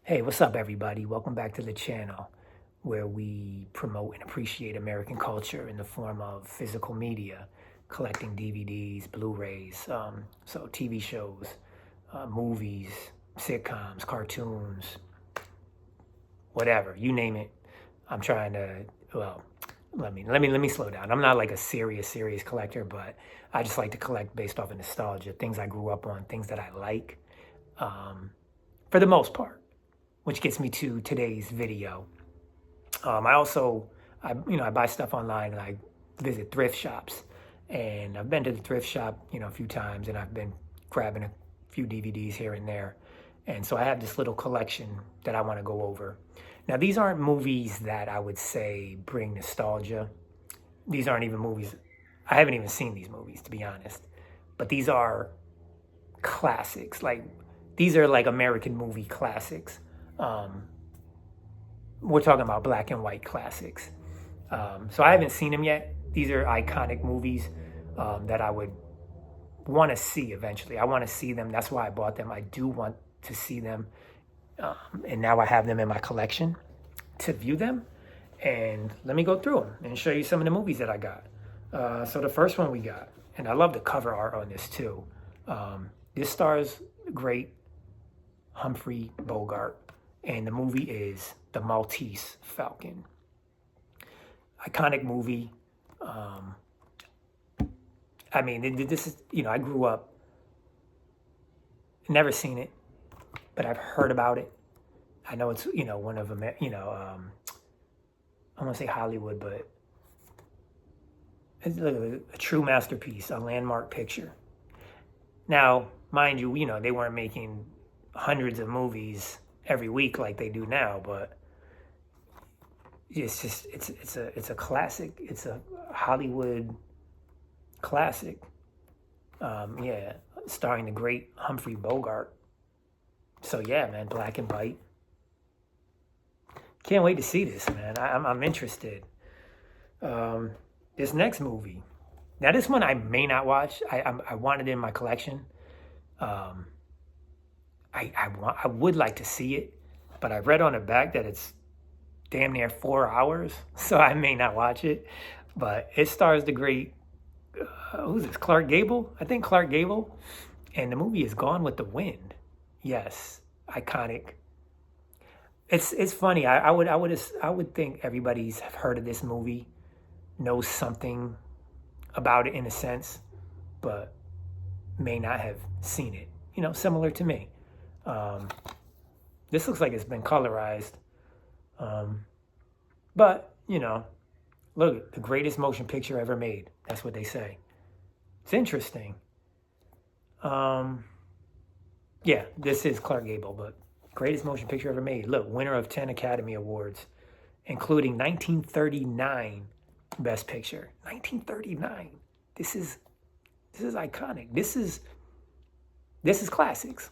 Hey, what's up, everybody? Welcome back to the channel where we promote and appreciate American culture in the form of physical media, collecting DVDs, Blu-rays, so TV shows, movies, sitcoms, cartoons, whatever, you name it. I'm trying to, well, let me slow down. I'm not like a serious collector, but I just like to collect based off of nostalgia, things I grew up on, things that I like, um, for the most part, which gets me to today's video. I also, I buy stuff online and I visit thrift shops. And I've been to the thrift shop, a few times, and I've been grabbing a few DVDs here and there. And so I have this little collection that I want to go over. Now, these aren't movies that I would say bring nostalgia. These aren't even movies. I haven't even seen these movies, to be honest. But these are classics. These are like American movie classics. Um, we're talking about black and white classics. So I haven't seen them yet. These are iconic movies that I would want to see eventually. I want to see them. That's why I bought them. I do want to see them. And now I have them in my collection to view them. And let me go through them and show you some of the movies that I got. So the first one we got, and I love the cover art on this too. This stars great Humphrey Bogart, and the movie is The Maltese Falcon. Iconic movie. This is, I grew up, never seen it, but I've heard about it. I know it's, one of them, I want to say Hollywood, but it's a true masterpiece, a landmark picture. Now, mind you, they weren't making hundreds of movies every week like they do now, but it's a classic. It's a Hollywood classic. Starring the great Humphrey Bogart. So yeah, man, black and white. Can't wait to see this, man. I'm interested. This next movie. Now, this one I may not watch. I want it in my collection. I would like to see it, but I read on the back that it's damn near 4 hours, so I may not watch it. But it stars the great, who's this? Clark Gable? I think Clark Gable. And the movie is Gone with the Wind. Yes, iconic. It's funny. I would think everybody's heard of this movie, knows something about it in a sense, but may not have seen it. Similar to me. This looks like it's been colorized. But, look, the greatest motion picture ever made. That's what they say. It's interesting. This is Clark Gable, but greatest motion picture ever made. Look, winner of 10 Academy Awards, including 1939 Best Picture. 1939. This is iconic. This is classics.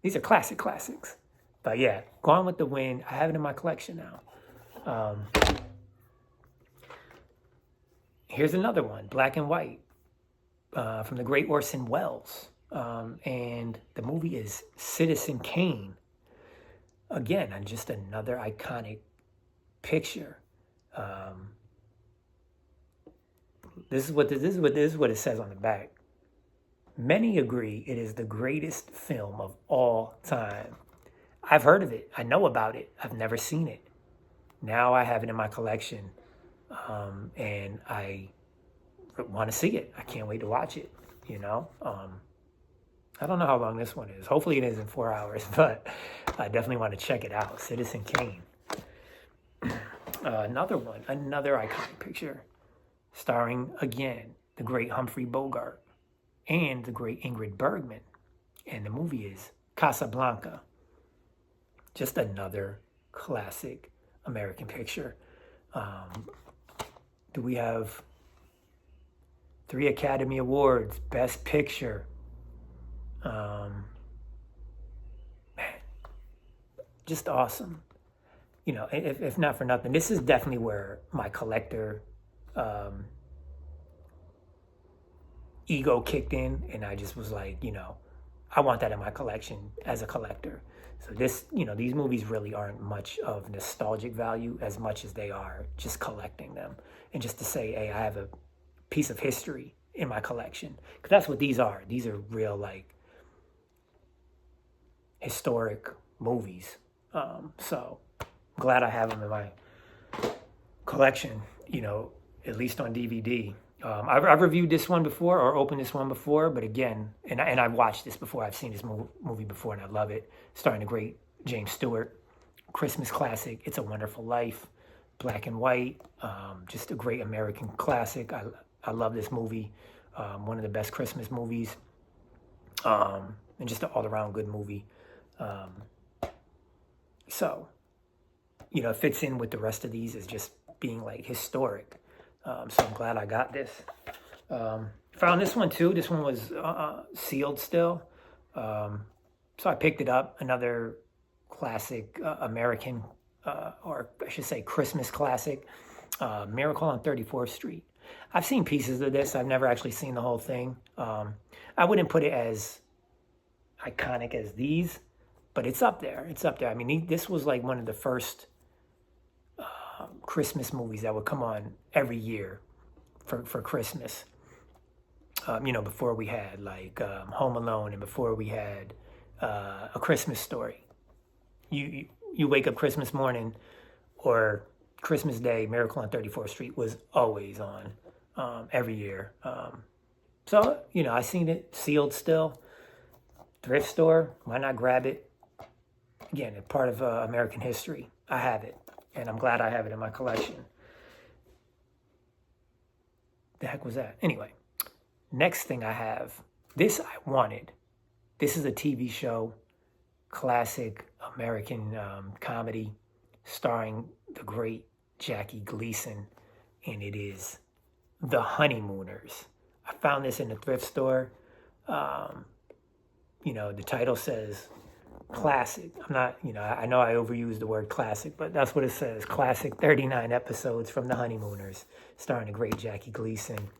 These are classics. But yeah, Gone with the Wind. I have it in my collection now. Here's another one, black and white, from the great Orson Welles. And the movie is Citizen Kane. Again, just another iconic picture. This is what it says on the back. Many agree it is the greatest film of all time. I've heard of it. I know about it. I've never seen it. Now I have it in my collection, and I want to see it. I can't wait to watch it. I don't know how long this one is. Hopefully it isn't 4 hours, but I definitely want to check it out. Citizen Kane. Another one, another iconic picture, starring, again, the great Humphrey Bogart and the great Ingrid Bergman. And the movie is Casablanca. Just another classic American picture. Do we have 3 Academy Awards, Best Picture? Man, just awesome. If not for nothing, this is definitely where my collector ego kicked in, and I just was like, I want that in my collection as a collector. So this, these movies really aren't much of nostalgic value as much as they are just collecting them. And just to say, hey, I have a piece of history in my collection. Because that's what these are. These are real, like, historic movies. So glad I have them in my collection, at least on DVD. I've reviewed this one before or opened this one before, but again, and I've watched this before. I've seen this movie before, and I love it. Starring the great James Stewart, Christmas classic. It's a Wonderful Life, black and white, just a great American classic. I love this movie. One of the best Christmas movies, and just an all-around good movie. So, it fits in with the rest of these as just being like historic. So I'm glad I got this. Found this one too. This one was sealed still. So I picked it up. Another classic American, or I should say Christmas classic, Miracle on 34th Street. I've seen pieces of this. I've never actually seen the whole thing. I wouldn't put it as iconic as these, but it's up there. It's up there. I mean, this was like one of the first Christmas movies that would come on every year for Christmas. Before we had like Home Alone, and before we had A Christmas Story. You wake up Christmas morning or Christmas Day, Miracle on 34th Street was always on every year. So I seen it sealed still. Thrift store, why not grab it? Again, a part of American history. I have it, and I'm glad I have it in my collection. The heck was that? Anyway, next thing I have, this I wanted. This is a TV show, classic American comedy, starring the great Jackie Gleason, and it is The Honeymooners. I found this in the thrift store. The title says classic. I'm not, I know I overuse the word classic, but that's what it says. Classic 39 episodes from The Honeymooners, starring the great Jackie Gleason.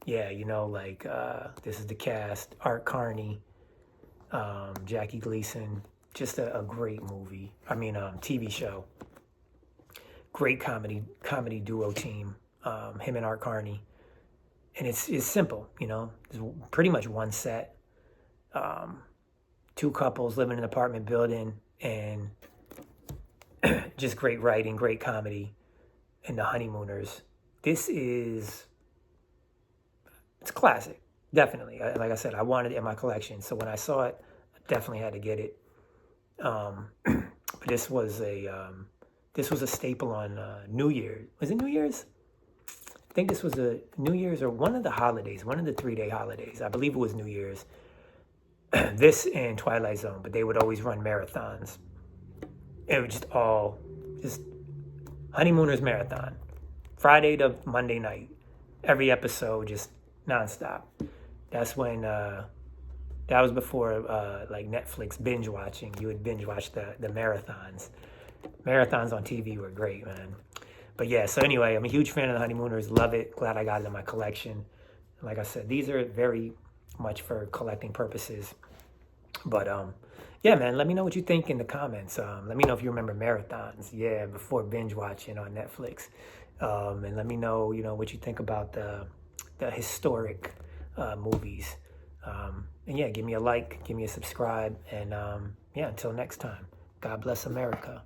This is the cast. Art Carney, Jackie Gleason. Just a great movie. TV show. Great comedy duo team. Him and Art Carney. And it's simple, It's pretty much one set. Two couples living in an apartment building, and just great writing, great comedy, and The Honeymooners. It's classic, definitely. Like I said, I wanted it in my collection, so when I saw it, I definitely had to get it. But this was a staple on New Year's. Was it New Year's? I think this was a New Year's or one of the holidays, one of the 3-day holidays. I believe it was New Year's. This and Twilight Zone, but they would always run marathons. It was just Honeymooners marathon. Friday to Monday night. Every episode, just nonstop. That's when, that was before like Netflix binge watching. You would binge watch the marathons. Marathons on TV were great, man. But yeah, so anyway, I'm a huge fan of The Honeymooners. Love it. Glad I got it in my collection. Like I said, these are very much for collecting purposes. But yeah, man, let me know what you think in the comments. Let me know if you remember marathons, before binge watching on Netflix. And let me know, what you think about the historic movies. And yeah, give me a like, give me a subscribe, and until next time, God bless America.